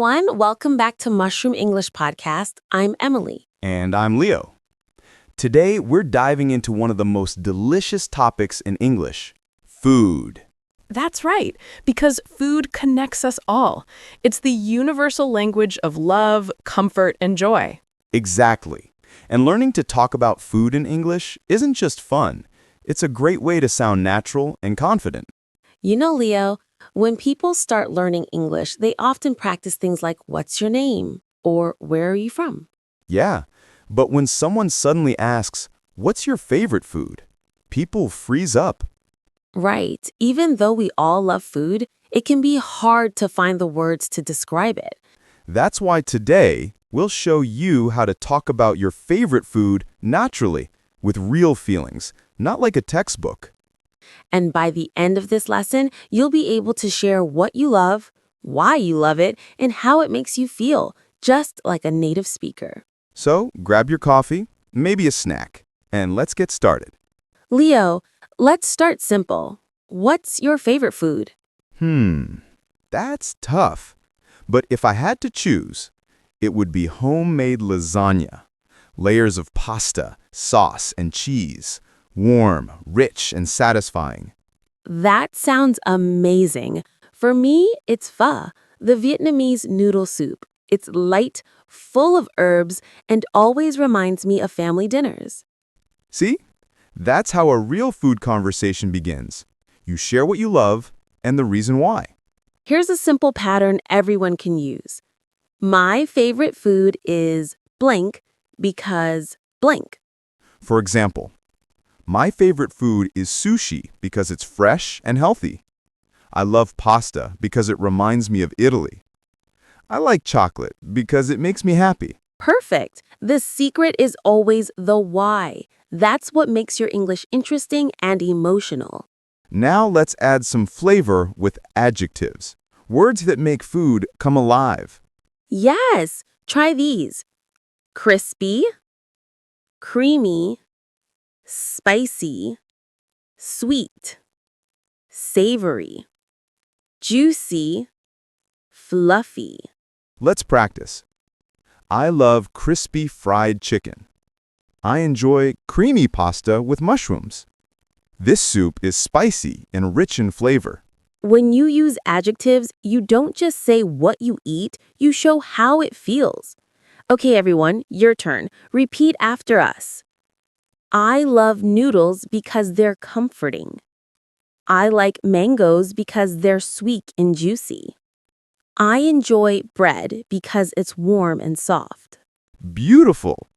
everyone. Welcome back to Mushroom English Podcast. I'm Emily. And I'm Leo. Today, we're diving into one of the most delicious topics in English, food. That's right, because food connects us all. It's the universal language of love, comfort, and joy. Exactly. And learning to talk about food in English isn't just fun. It's a great way to sound natural and confident. You know, Leo, when people start learning English, they often practice things like, what's your name? Or where are you from? Yeah, but when someone suddenly asks, what's your favorite food? People freeze up. Right. Even though we all love food, it can be hard to find the words to describe it. That's why today, we'll show you how to talk about your favorite food naturally, with real feelings, not like a textbook. And by the end of this lesson, you'll be able to share what you love, why you love it, and how it makes you feel, just like a native speaker. So, grab your coffee, maybe a snack, and let's get started. Leo, let's start simple. What's your favorite food? That's tough. But if I had to choose, it would be homemade lasagna. Layers of pasta, sauce, and cheese. Warm, rich, and satisfying. That sounds amazing. For me, it's pho, the Vietnamese noodle soup. It's light, full of herbs, and always reminds me of family dinners. See? That's how a real food conversation begins. You share what you love and the reason why. Here's a simple pattern everyone can use. My favorite food is blank because blank. For example, my favorite food is sushi because it's fresh and healthy. I love pasta because it reminds me of Italy. I like chocolate because it makes me happy. Perfect. The secret is always the why. That's what makes your English interesting and emotional. Now let's add some flavor with adjectives, words that make food come alive. Yes, try these. Crispy, creamy, spicy, sweet, savory, juicy, fluffy. Let's practice. I love crispy fried chicken. I enjoy creamy pasta with mushrooms. This soup is spicy and rich in flavor. When you use adjectives, you don't just say what you eat, you show how it feels. Okay, everyone, your turn. Repeat after us. I love noodles because they're comforting. I like mangoes because they're sweet and juicy. I enjoy bread because it's warm and soft. Beautiful!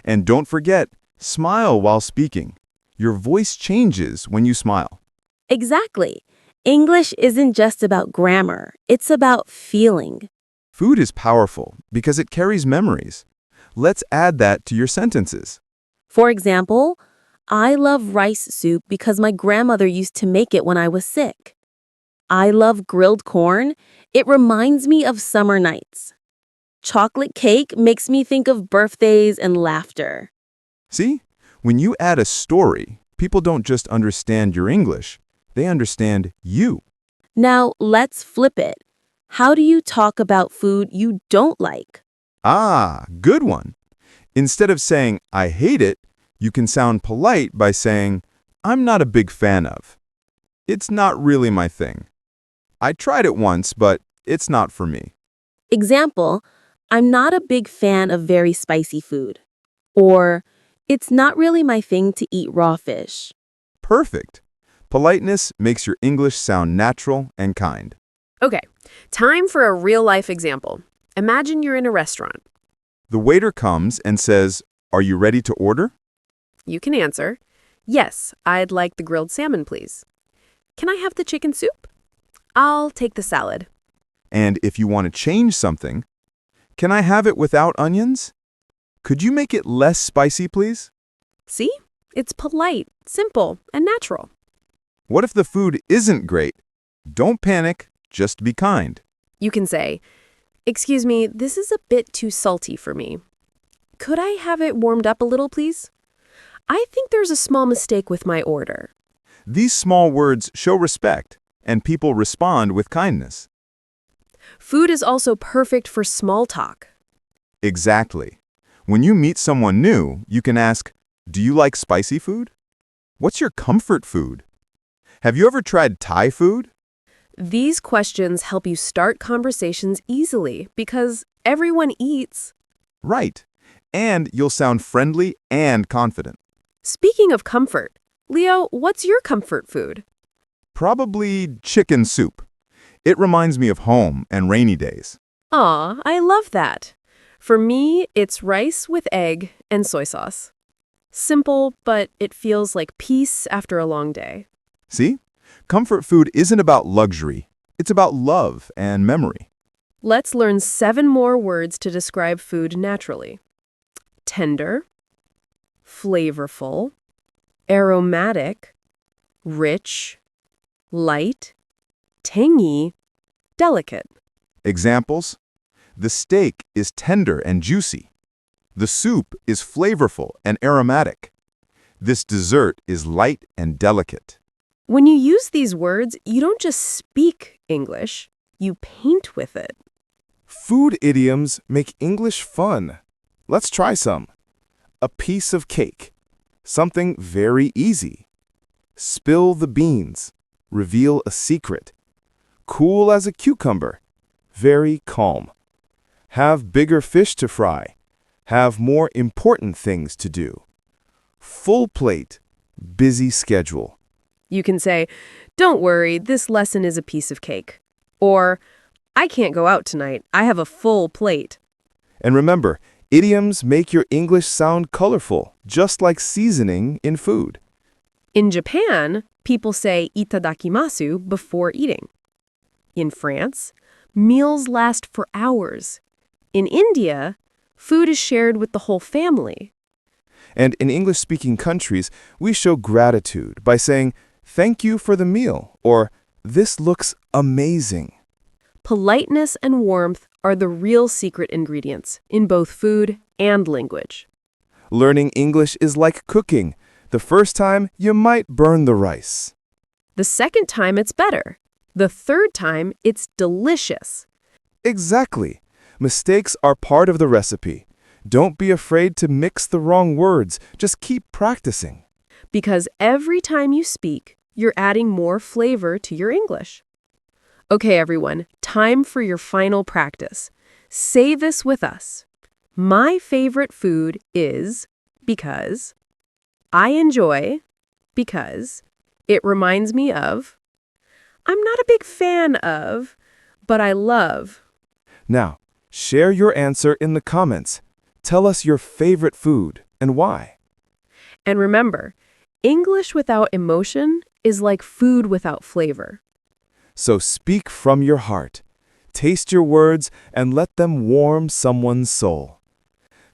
And don't forget, smile while speaking. Your voice changes when you smile. Exactly. English isn't just about grammar, it's about feeling. Food is powerful because it carries memories. Let's add that to your sentences. For example, I love rice soup because my grandmother used to make it when I was sick. I love grilled corn. It reminds me of summer nights. Chocolate cake makes me think of birthdays and laughter. See? When you add a story, people don't just understand your English, they understand you. Now, let's flip it. How do you talk about food you don't like? Ah, good one. Instead of saying, I hate it, you can sound polite by saying, I'm not a big fan of. It's not really my thing. I tried it once, but it's not for me. Example, I'm not a big fan of very spicy food. Or, it's not really my thing to eat raw fish. Perfect. Politeness makes your English sound natural and kind. Okay, time for a real-life example. Imagine you're in a restaurant. The waiter comes and says, Are you ready to order? You can answer, yes, I'd like the grilled salmon, please. Can I have the chicken soup? I'll take the salad. And if you want to change something, can I have it without onions? Could you make it less spicy, please? See? It's polite, simple, and natural. What if the food isn't great? Don't panic, just be kind. You can say, excuse me, this is a bit too salty for me. Could I have it warmed up a little, please? I think there's a small mistake with my order. These small words show respect, and people respond with kindness. Food is also perfect for small talk. Exactly. When you meet someone new, you can ask, "Do you like spicy food? What's your comfort food? Have you ever tried Thai food?" These questions help you start conversations easily because everyone eats. Right. And you'll sound friendly and confident. Speaking of comfort, Leo, what's your comfort food? Probably chicken soup. It reminds me of home and rainy days. Aw, I love that. For me, it's rice with egg and soy sauce. Simple, but it feels like peace after a long day. See? Comfort food isn't about luxury. It's about love and memory. Let's learn 7 more words to describe food naturally. Tender, flavorful, aromatic, rich, light, tangy, delicate. Examples: the steak is tender and juicy. The soup is flavorful and aromatic. This dessert is light and delicate. When you use these words, you don't just speak English, you paint with it. Food idioms make English fun. Let's try some. A piece of cake. Something very easy. Spill the beans. Reveal a secret. Cool as a cucumber. Very calm. Have bigger fish to fry. Have more important things to do. Full plate. Busy schedule. You can say, "Don't worry, this lesson is a piece of cake." Or, "I can't go out tonight. I have a full plate." And remember, idioms make your English sound colorful, just like seasoning in food. In Japan, people say itadakimasu before eating. In France, meals last for hours. In India, food is shared with the whole family. And in English-speaking countries, we show gratitude by saying, "Thank you for the meal," or "This looks amazing." Politeness and warmth are the real secret ingredients in both food and language. Learning English is like cooking. The first time, you might burn the rice. The second time, it's better. The third time, it's delicious. Exactly. Mistakes are part of the recipe. Don't be afraid to mix the wrong words. Just keep practicing. Because every time you speak, you're adding more flavor to your English. Okay, everyone, time for your final practice. Say this with us. My favorite food is because I enjoy because it reminds me of. I'm not a big fan of, but I love. Now, share your answer in the comments. Tell us your favorite food and why. And remember, English without emotion is like food without flavor. So speak from your heart. Taste your words and let them warm someone's soul.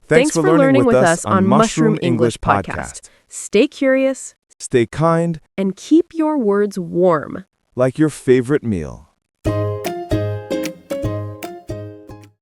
Thanks for learning with us on Mushroom English Podcast. Stay curious Stay kind, and keep your words warm. like your favorite meal.